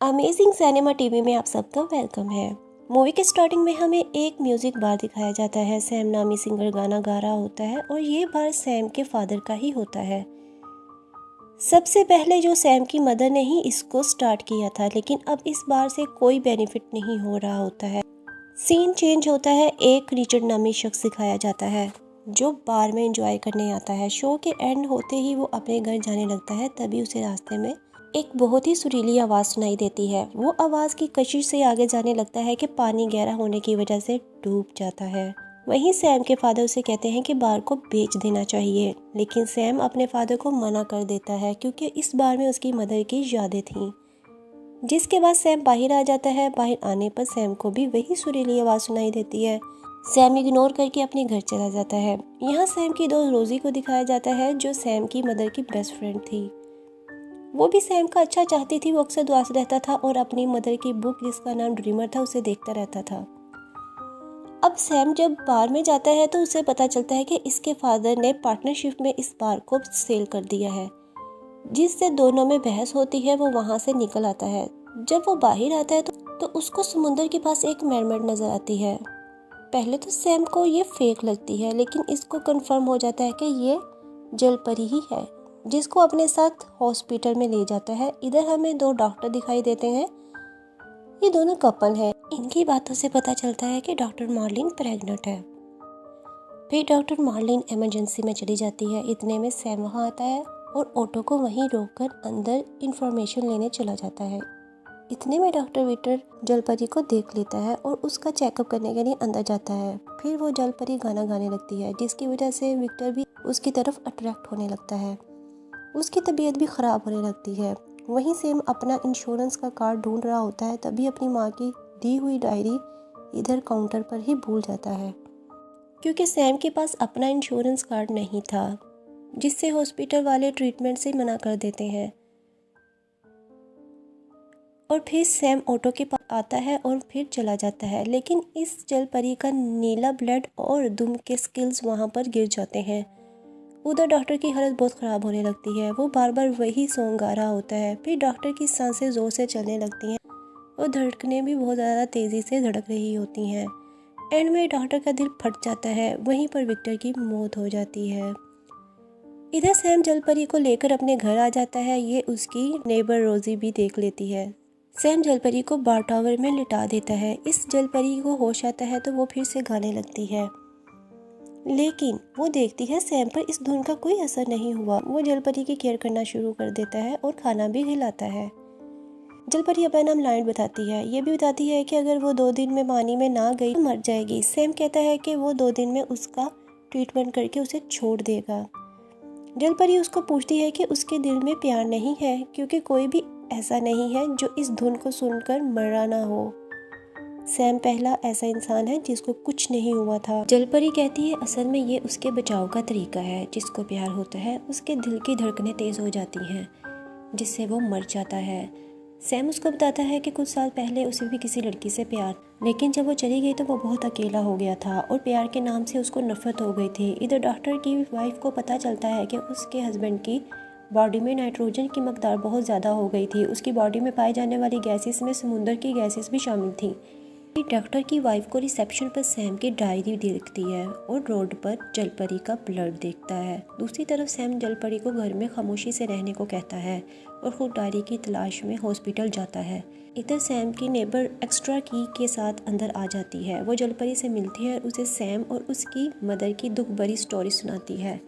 Amazing cinema TV में आप सबका वेलकम है। मूवी के स्टार्टिंग में हमें एक म्यूजिक बार दिखाया जाता है। सैम नामी सिंगर गाना गा रहा होता है और ये बार सैम के फादर का ही होता है। सबसे पहले जो सैम की मदर ने ही इसको स्टार्ट किया था, लेकिन अब इस बार से कोई बेनिफिट नहीं हो रहा होता है। सीन चेंज होता है, एक रिचर्ड नामी शख्स दिखाया जाता है जो बार में एंजॉय करने आता है। शो के एंड होते ही वो अपने घर जाने लगता है, तभी उसे रास्ते में एक बहुत ही सुरीली आवाज़ सुनाई देती है। वो आवाज़ की कशिश से आगे जाने लगता है कि पानी गहरा होने की वजह से डूब जाता है। वहीं सैम के फादर उसे कहते हैं कि बार को बेच देना चाहिए, लेकिन सैम अपने फादर को मना कर देता है क्योंकि इस बार में उसकी मदर की यादें थीं। जिसके बाद सैम बाहर आ जाता है। बाहर आने पर सैम को भी वही सुरीली आवाज़ सुनाई देती है। सैम इग्नोर करके अपने घर चला जाता है। यहाँ सैम की दोस्त रोजी को दिखाया जाता है जो सैम की मदर की बेस्ट फ्रेंड थी। वो भी सैम का अच्छा चाहती थी। वो अक्सर उदास रहता था और अपनी मदर की बुक जिसका नाम ड्रीमर था उसे देखता रहता था। अब सैम जब बार में जाता है तो उसे पता चलता है कि इसके फादर ने पार्टनरशिप में इस बार को सेल कर दिया है, जिससे दोनों में बहस होती है। वो वहाँ से निकल आता है। जब वो बाहर आता है तो उसको समुद्र के पास एक मरमेड नजर आती है। पहले तो सैम को ये फेक लगती है, लेकिन इसको कंफर्म हो जाता है कि ये जल परी ही है, जिसको अपने साथ हॉस्पिटल में ले जाता है। इधर हमें दो डॉक्टर दिखाई देते हैं। ये दोनों कपल हैं। इनकी बातों से पता चलता है कि डॉक्टर मार्लिन प्रेग्नेंट है। फिर डॉक्टर मार्लिन इमरजेंसी में चली जाती है। इतने में सैम वहाँ आता है और ऑटो को वहीं रोककर अंदर इंफॉर्मेशन लेने चला जाता है। इतने में डॉक्टर विक्टर जलपरी को देख लेता है और उसका चेकअप करने के लिए अंदर जाता है। फिर वो जलपरी गाना गाने लगती है, जिसकी वजह से विक्टर भी उसकी तरफ अट्रैक्ट होने लगता है। उसकी तबीयत भी ख़राब होने लगती है। वहीं सैम अपना इंश्योरेंस का कार्ड ढूंढ रहा होता है, तभी अपनी माँ की दी हुई डायरी इधर काउंटर पर ही भूल जाता है, क्योंकि सैम के पास अपना इंश्योरेंस कार्ड नहीं था, जिससे हॉस्पिटल वाले ट्रीटमेंट से मना कर देते हैं। और फिर सैम ऑटो के पास आता है और फिर चला जाता है, लेकिन इस जलपरी का नीला ब्लड और दुम के स्किल्स वहाँ पर गिर जाते हैं। उधर डॉक्टर की हालत बहुत ख़राब होने लगती है। वो बार बार वही सॉन्ग गा रहा होता है। फिर डॉक्टर की सांसें ज़ोर से चलने लगती हैं और धड़कनें भी बहुत ज़्यादा तेज़ी से धड़क रही होती हैं। एंड में डॉक्टर का दिल फट जाता है। वहीं पर विक्टर की मौत हो जाती है। इधर सैम जलपरी को लेकर अपने घर आ जाता है। ये उसकी नेबर रोजी भी देख लेती है। सैम जलपरी को बार टावर में लिटा देता है। इस जलपरी को होश आता है तो वो फिर से गाने लगती है, लेकिन वो देखती है सैम पर इस धुन का कोई असर नहीं हुआ। वो जलपरी की केयर करना शुरू कर देता है और खाना भी खिलाता है। जलपरी अपना नाम लाइट बताती है। ये भी बताती है कि अगर वो 2 दिन में पानी में ना गई तो मर जाएगी। सैम कहता है कि वो 2 दिन में उसका ट्रीटमेंट करके उसे छोड़ देगा। जलपरी उसको पूछती है कि उसके दिल में प्यार नहीं है, क्योंकि कोई भी ऐसा नहीं है जो इस धुन को सुनकर मरा ना हो। सैम पहला ऐसा इंसान है जिसको कुछ नहीं हुआ था। जलपरी कहती है असल में ये उसके बचाव का तरीका है। जिसको प्यार होता है उसके दिल की धड़कनें तेज हो जाती हैं, जिससे वो मर जाता है। सैम उसको बताता है कि कुछ साल पहले उसे भी किसी लड़की से प्यार, लेकिन जब वो चली गई तो वो बहुत अकेला हो गया था और प्यार के नाम से उसको नफरत हो गई थी। इधर डॉक्टर की वाइफ को पता चलता है कि उसके हस्बैंड की बॉडी में नाइट्रोजन की मकदार बहुत ज़्यादा हो गई थी। उसकी बॉडी में पाई जाने वाली गैसेस में समुद्र की गैसेस भी शामिल थी। डॉक्टर की वाइफ को रिसेप्शन पर सैम की डायरी दिखती है और रोड पर जलपरी का ब्लड देखता है। दूसरी तरफ सैम जलपरी को घर में खामोशी से रहने को कहता है और खुद डायरी की तलाश में हॉस्पिटल जाता है। इधर सैम की नेबर एक्स्ट्रा की के साथ अंदर आ जाती है। वो जलपरी से मिलती है और उसे सैम और उसकी मदर की दुख भरी स्टोरी सुनाती है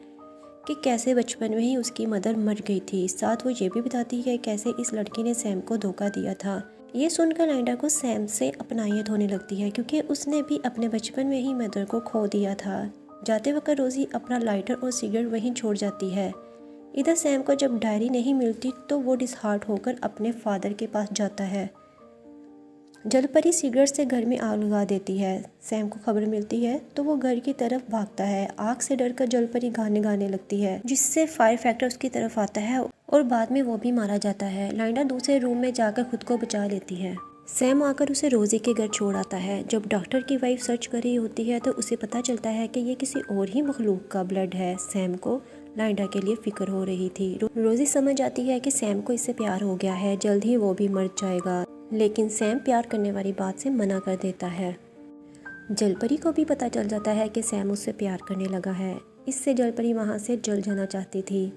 कि कैसे बचपन में ही उसकी मदर मर गई थी। साथ वो ये भी बताती है कैसे इस लड़की ने सैम को धोखा दिया था। ये सुनकर लाइडा को सैम से अपनायत होने लगती है, क्योंकि उसने भी अपने बचपन में ही मदर को खो दिया था। जाते वक्त रोजी अपना लाइटर और सिगरेट वहीं छोड़ जाती है। इधर सैम को जब डायरी नहीं मिलती तो वो डिसहार्ट होकर अपने फादर के पास जाता है। जलपरी सिगरेट से घर में आग लगा देती है। सैम को खबर मिलती है तो वो घर की तरफ भागता है। आग से डरकर जलपरी गाने लगती है, जिससे फायर फाइटर उसकी तरफ आता है और बाद में वो भी मारा जाता है। लाइडा दूसरे रूम में जाकर खुद को बचा लेती है। सैम आकर उसे रोजी के घर छोड़ आता है। जब डॉक्टर की वाइफ सर्च कर रही होती है तो उसे पता चलता है कि ये किसी और ही मखलूक का ब्लड है। सैम को लाइंडा के लिए फिक्र हो रही थी। रोजी समझ जाती है कि सैम को इससे प्यार हो गया है, जल्द ही वो भी मर जाएगा, लेकिन सैम प्यार करने वाली बात से मना कर देता है। जलपरी को भी पता चल जाता है कि सैम उससे प्यार करने लगा है। इससे जलपरी वहाँ से जल जाना चाहती थी।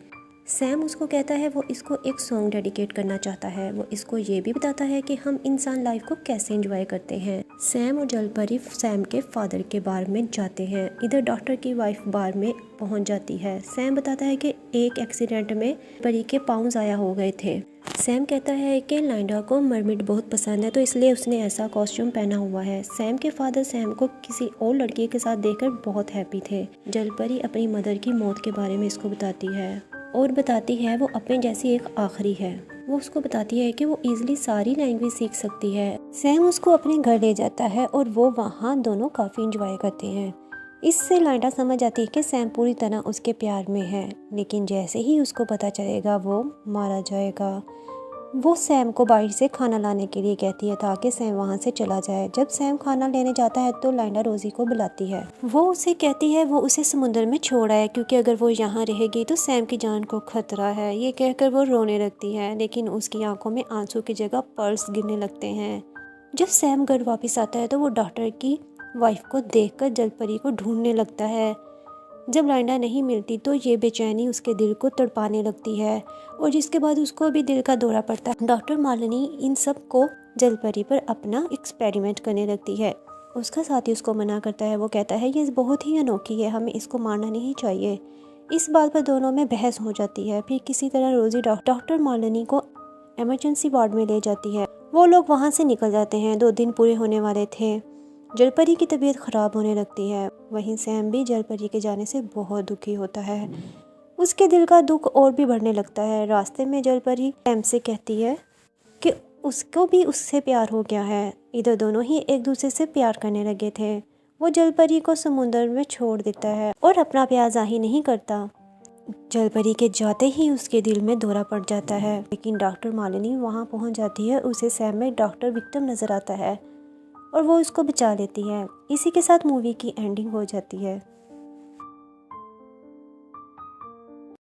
सैम उसको कहता है वो इसको एक सॉन्ग डेडिकेट करना चाहता है। वो इसको ये भी बताता है कि हम इंसान लाइफ को कैसे एंजॉय करते हैं। सैम और जलपरी सैम के फादर के बार में जाते हैं। इधर डॉक्टर की वाइफ बार में पहुंच जाती है। सैम बताता है कि एक एक्सीडेंट में परी के पाँव ज़ाया हो गए थे। सैम कहता है कि लाइंडा को मरमिड बहुत पसंद है, तो इसलिए उसने ऐसा कॉस्ट्यूम पहना हुआ है। सैम के फादर सैम को किसी और लड़की के साथ देखकर बहुत हैप्पी थे। जलपरी अपनी मदर की मौत के बारे में इसको बताती है और बताती है वो अपने जैसी एक आखिरी है। वो उसको बताती है कि वो इजीली सारी लैंग्वेज सीख सकती है। सैम उसको अपने घर ले जाता है और वो वहाँ दोनों काफ़ी इंजॉय करते हैं। इससे लाइंडा समझ जाती है कि सैम पूरी तरह उसके प्यार में है, लेकिन जैसे ही उसको पता चलेगा वो मारा जाएगा। वो सैम को बाहर से खाना लाने के लिए कहती है ताकि सैम वहाँ से चला जाए। जब सैम खाना लेने जाता है तो लाइंडा रोजी को बुलाती है। वो उसे कहती है वो उसे समुद्र में छोड़ आए, क्योंकि अगर वो यहाँ रहेगी तो सैम की जान को खतरा है। ये कहकर वो रोने लगती है, लेकिन उसकी आंखों में आंसू की जगह पर्स गिरने लगते हैं। जब सैम घर वापस आता है तो वो डॉक्टर की वाइफ को देखकर जलपरी को ढूंढने लगता है। जब लाइंडा नहीं मिलती तो ये बेचैनी उसके दिल को तड़पाने लगती है और जिसके बाद उसको भी दिल का दौरा पड़ता है। डॉक्टर मालिनी इन सब को जलपरी पर अपना एक्सपेरिमेंट करने लगती है। उसका साथी उसको मना करता है। वो कहता है ये बहुत ही अनोखी है, हमें इसको मारना नहीं चाहिए। इस बात पर दोनों में बहस हो जाती है। फिर किसी तरह रोजी डॉक्टर मालिनी को इमरजेंसी वार्ड में ले जाती है। वो लोग वहाँ से निकल जाते हैं। 2 दिन पूरे होने वाले थे। जलपरी की तबीयत ख़राब होने लगती है। वहीं सैम भी जलपरी के जाने से बहुत दुखी होता है। उसके दिल का दुख और भी बढ़ने लगता है। रास्ते में जलपरी सैम से कहती है कि उसको भी उससे प्यार हो गया है। इधर दोनों ही एक दूसरे से प्यार करने लगे थे। वो जलपरी को समुद्र में छोड़ देता है और अपना प्यार जाहिर नहीं करता। जलपरी के जाते ही उसके दिल में दौरा पड़ जाता है, लेकिन डॉक्टर मालिनी वहाँ पहुँच जाती है। उसे सैम में डॉक्टर विक्टिम नज़र आता है और वो उसको बचा लेती है। इसी के साथ मूवी की एंडिंग हो जाती है।